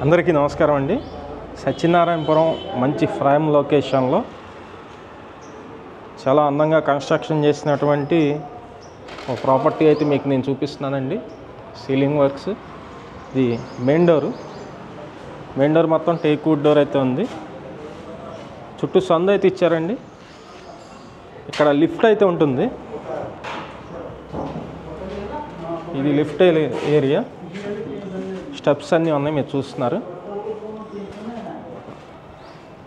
అందరికీ నమస్కారం అండి. సత్యనారాయణపురం మంచి ప్రైమ్ లొకేషన్లో చాలా అందంగా కన్స్ట్రక్షన్ చేసినటువంటి ఒక ప్రాపర్టీ అయితే మీకు నేను చూపిస్తున్నానండి. సీలింగ్ వర్క్స్, ఇది మెయిన్ డోర్ మొత్తం టేక్ వుడ్ డోర్ అయితే ఉంది. చుట్టూ సందు అయితే ఇచ్చారండి. ఇక్కడ లిఫ్ట్ అయితే ఉంటుంది. ఇది లిఫ్ట్ ఏరియా, స్టెప్స్ అన్నీ ఉన్నాయి, మీరు చూస్తున్నారు.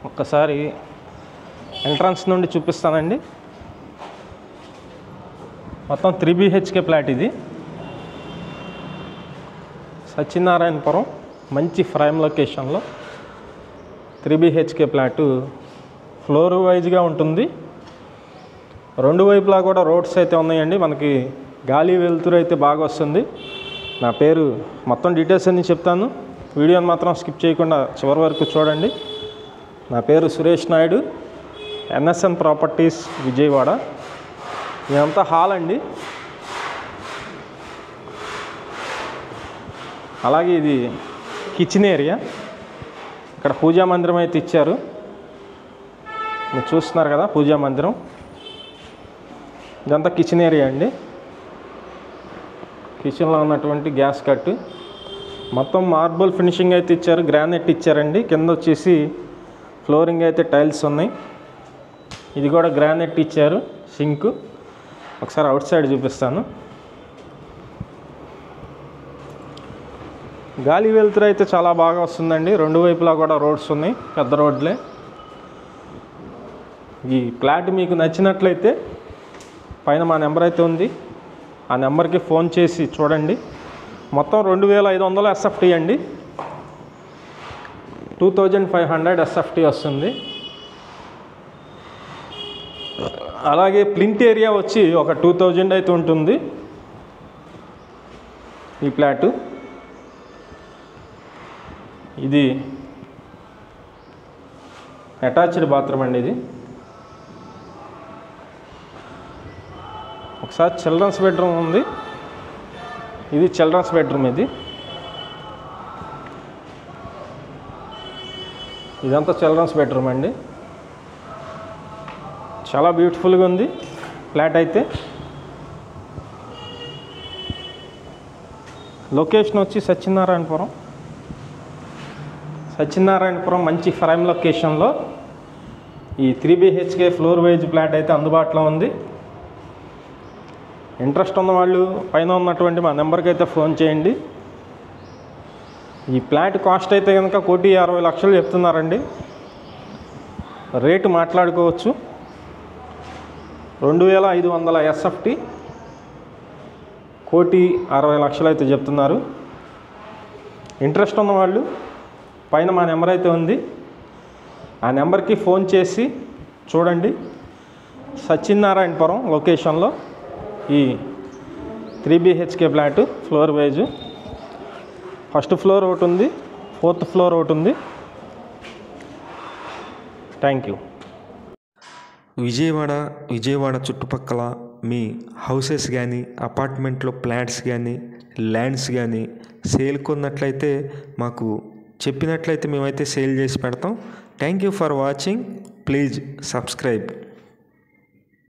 ఒక్కసారి ఎంట్రన్స్ నుండి చూపిస్తానండి. మొత్తం 3 BHK ఫ్లాట్. ఇది సత్యనారాయణపురం మంచి ప్రైమ్ లొకేషన్లో 3 BHK ఫ్లాటు. ఫ్లోర్ వైజ్గా ఉంటుంది. రెండు వైపులా కూడా రోడ్స్ అయితే ఉన్నాయండి. మనకి గాలి వెలుతురు అయితే బాగా వస్తుంది. నా పేరు, మొత్తం డీటెయిల్స్ అన్నీ చెప్తాను. వీడియోని మాత్రం స్కిప్ చేయకుండా చివరి వరకు చూడండి. నా పేరు సురేష్ నాయుడు, NSN ప్రాపర్టీస్ విజయవాడ. ఇదంతా హాల్ అండి. అలాగే ఇది కిచెన్ ఏరియా. ఇక్కడ పూజా మందిరం అయితే ఇచ్చారు, మీరు చూస్తున్నారు కదా పూజా మందిరం. ఇదంతా కిచెన్ ఏరియా అండి. కిచెన్లో ఉన్నటువంటి గ్యాస్ కట్ మొత్తం మార్బుల్ ఫినిషింగ్ అయితే ఇచ్చారు, గ్రానైట్ ఇచ్చారండి. కింద వచ్చేసి ఫ్లోరింగ్ అయితే టైల్స్ ఉన్నాయి. ఇది కూడా గ్రానైట్ ఇచ్చారు. సింక్ ఒకసారి అవుట్ సైడ్ చూపిస్తాను. గాలి వెలుతురు అయితే చాలా బాగా వస్తుందండి. రెండు వైపులా కూడా రోడ్స్ ఉన్నాయి, పెద్ద రోడ్లే. ఈ ఫ్లాట్ మీకు నచ్చినట్లయితే పైన మా నెంబర్ అయితే ఉంది, ఆ నెంబర్కి ఫోన్ చేసి చూడండి. మొత్తం 2500 SFT అండి. 2500 SFT వస్తుంది. అలాగే ప్లింత్ ఏరియా వచ్చి ఒక 2000 అయితే ఉంటుంది ఈ ఫ్లాటు. ఇది అటాచ్డ్ బాత్రూమ్ అండి. ఇది ఒకసారి చిల్డ్రన్స్ బెడ్రూమ్ ఉంది. ఇది చిల్డ్రన్స్ బెడ్రూమ్. ఇదంతా చిల్డ్రన్స్ బెడ్రూమ్ అండి. చాలా బ్యూటిఫుల్గా ఉంది ఫ్లాట్ అయితే. లొకేషన్ వచ్చి సత్యనారాయణపురం మంచి ప్రైమ్ లొకేషన్లో ఈ 3 BHK ఫ్లోర్ వైజ్ ఫ్లాట్ అయితే అందుబాటులో ఉంది. ఇంట్రెస్ట్ ఉన్న వాళ్ళు పైన ఉన్నటువంటి మా నెంబర్కి అయితే ఫోన్ చేయండి. ఈ ఫ్లాట్ కాస్ట్ అయితే కనుక 1,60,00,000 చెప్తున్నారండి. రేటు మాట్లాడుకోవచ్చు. 2500 SFT, 1,60,00,000 అయితే చెప్తున్నారు. ఇంట్రెస్ట్ ఉన్నవాళ్ళు పైన మా నెంబర్ అయితే ఉంది, ఆ నెంబర్కి ఫోన్ చేసి చూడండి. సత్యనారాయణపురం లొకేషన్లో ఈ 3 BHK flat floor wise. First floor ఒకటి ఉంది, 4th ఫ్లోర్ ఒకటి ఉంది. Thank you. విజయవాడ చుట్టుపక్కల మీ హౌసెస్ కానీ, అపార్ట్మెంట్లో ఫ్లాట్స్ కానీ, ల్యాండ్స్ కానీ సేల్ కొన్నట్లయితే మాకు చెప్పినట్లయితే మేమైతే సేల్ చేసి పెడతాం. Thank you for watching. Please subscribe.